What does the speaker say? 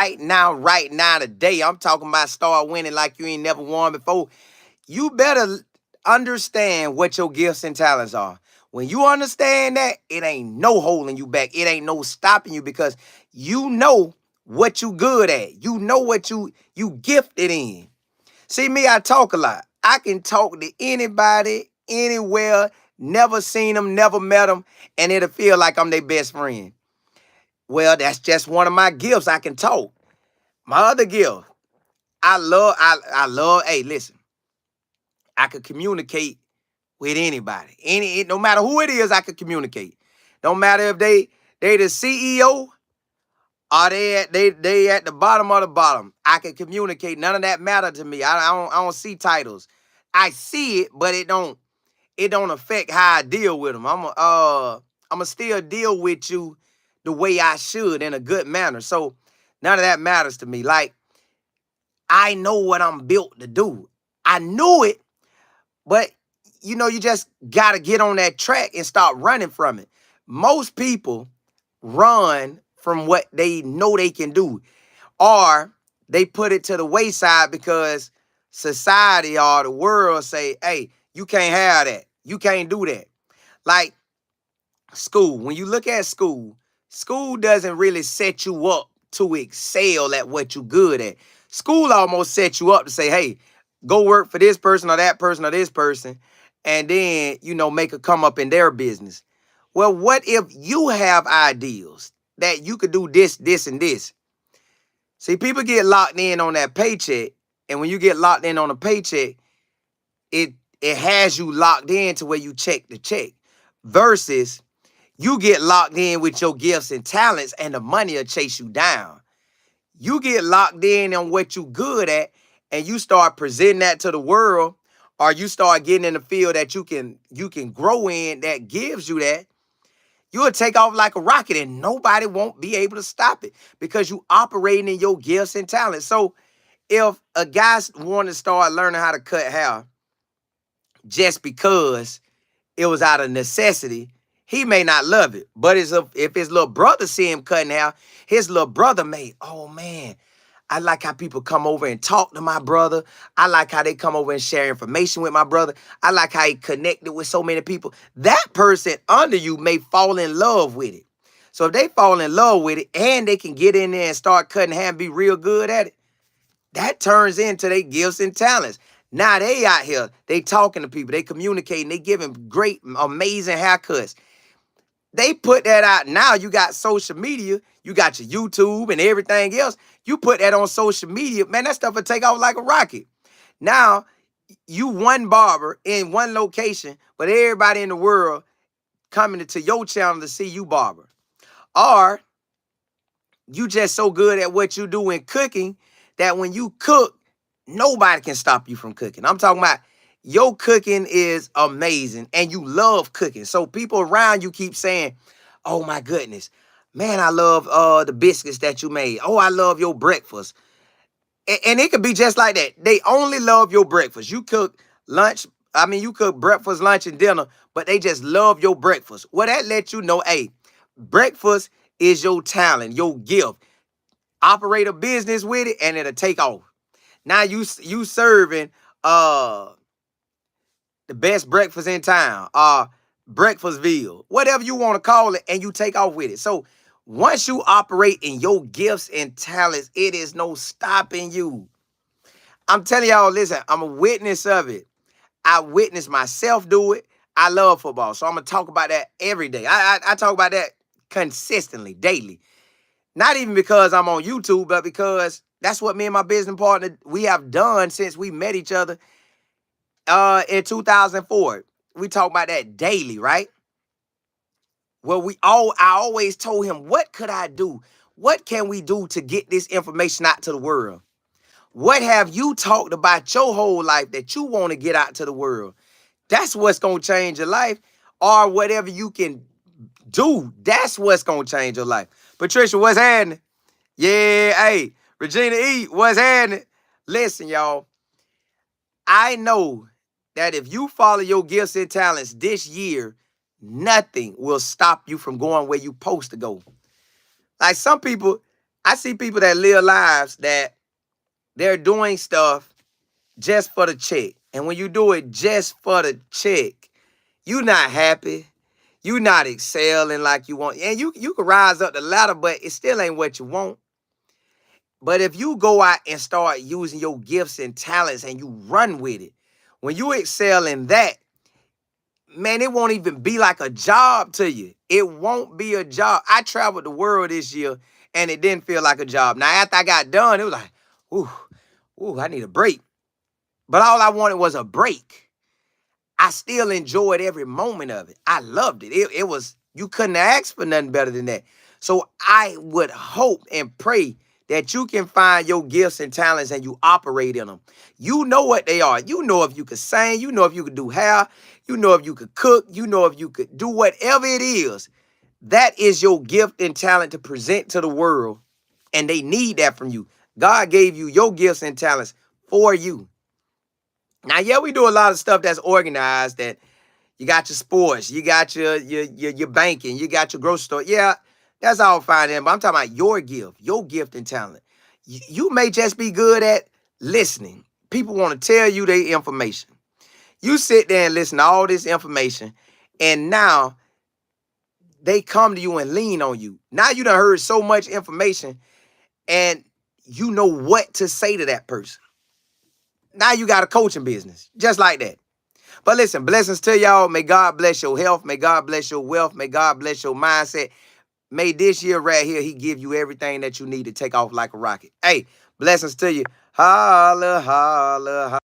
right now, today. I'm talking about start winning like you ain't never won before. You better understand what your gifts and talents are. When you understand that, it ain't no holding you back. It ain't no stopping you because you know what you good at. You know what you gifted in. See me, I talk a lot. I can talk to anybody, anywhere, never seen them, never met them, and it'll feel like I'm their best friend. Well, that's just one of my gifts. I can talk. My other gift, I love, hey, listen, I could communicate with anybody. No matter who it is, I could communicate. Don't matter if they the CEO or they at the bottom of the bottom. I can communicate. None of that matter to me. I don't see titles. I see it, but it don't affect how I deal with them. I'ma still deal with you the way I should in a good manner. So none of that matters to me. Like I know what I'm built to do. I knew it, but you just gotta get on that track and start running from it. Most people run from what they know they can do, or they put it to the wayside because society or the world say, hey, you can't have that. You can't do that. Like school, when you look at school doesn't really set you up to excel at what you're good at. School almost sets you up to say, hey, go work for this person or that person or this person, and then, make a come up in their business. Well, what if you have ideals that you could do this, this, and this? See, people get locked in on that paycheck, and when you get locked in on a paycheck, it has you locked in to where you check the check versus you get locked in with your gifts and talents and the money will chase you down. You get locked in on what you good at and you start presenting that to the world, or you start getting in the field that you can grow in that gives you that. You'll take off like a rocket and nobody won't be able to stop it because you operating in your gifts and talents. So if a guy's want to start learning how to cut hair just because it was out of necessity, he may not love it. But if his little brother see him cutting hair, his little brother may, oh man, I like how people come over and talk to my brother. I like how they come over and share information with my brother. I like how he connected with so many people. That person under you may fall in love with it. So if they fall in love with it and they can get in there and start cutting hair and be real good at it, that turns into their gifts and talents. Now they out here, they talking to people, they communicating, they giving great, amazing haircuts. They put that out. Now you got social media, you got your YouTube and everything else. You put that on social media, man, that stuff will take off like a rocket. Now, you one barber in one location, but everybody in the world coming to your channel to see you barber. Or you just so good at what you do in cooking that when you cook, nobody can stop you from cooking. I'm talking about your cooking is amazing and you love cooking. So people around you keep saying, oh my goodness, man, I love the biscuits that you made. Oh, I love your breakfast. And it could be just like that. They only love your breakfast. You cook lunch. I mean, you cook breakfast, lunch, and dinner, but they just love your breakfast. Well, that lets you know, hey, breakfast is your talent, your gift. Operate a business with it, and it'll take off. Now you serving the best breakfast in town, Breakfastville, whatever you want to call it, and you take off with it. So once you operate in your gifts and talents, it is no stopping you. I'm telling y'all, listen, I'm a witness of it. I witnessed myself do it. I love football, so I'm gonna talk about that every day. I talk about that consistently, daily. Not even because I'm on YouTube, but because that's what me and my business partner, we have done since we met each other in 2004. We talk about that daily, right? Well, I always told him, what could I do? What can we do to get this information out to the world? What have you talked about your whole life that you want to get out to the world? That's what's going to change your life, or whatever you can do. That's what's going to change your life. Patricia, what's happening? Yeah, hey, Regina E, what's happening? Listen, y'all, I know that if you follow your gifts and talents this year, nothing will stop you from going where you're supposed to go. Like some people, I see people that live lives that they're doing stuff just for the check. And when you do it just for the check, you not happy. You not excelling like you want. And you can rise up the ladder, but it still ain't what you want. But if you go out and start using your gifts and talents and you run with it, when you excel in that, man, it won't even be like a job to you. It won't be a job. I traveled the world this year and it didn't feel like a job. Now, after I got done, it was like, I need a break. But all I wanted was a break. I still enjoyed every moment of it. I loved it. It was, you couldn't ask for nothing better than that. So I would hope and pray that you can find your gifts and talents and you operate in them. You know what they are. You know if you could sing. You know if you could do hair. You know if you could cook. You know if you could do whatever it is. That is your gift and talent to present to the world. And they need that from you. God gave you your gifts and talents for you. Now, yeah, we do a lot of stuff that's organized, that you got your sports, you got your banking, you got your grocery store. Yeah, that's all fine. But I'm talking about your gift and talent. You may just be good at listening. People want to tell you their information. You sit there and listen to all this information, and now they come to you and lean on you. Now you done heard so much information, and you know what to say to that person. Now you got a coaching business, just like that. But listen, blessings to y'all. May God bless your health. May God bless your wealth. May God bless your mindset. May this year right here, he give you everything that you need to take off like a rocket. Hey, blessings to you. Holla, holla, holla.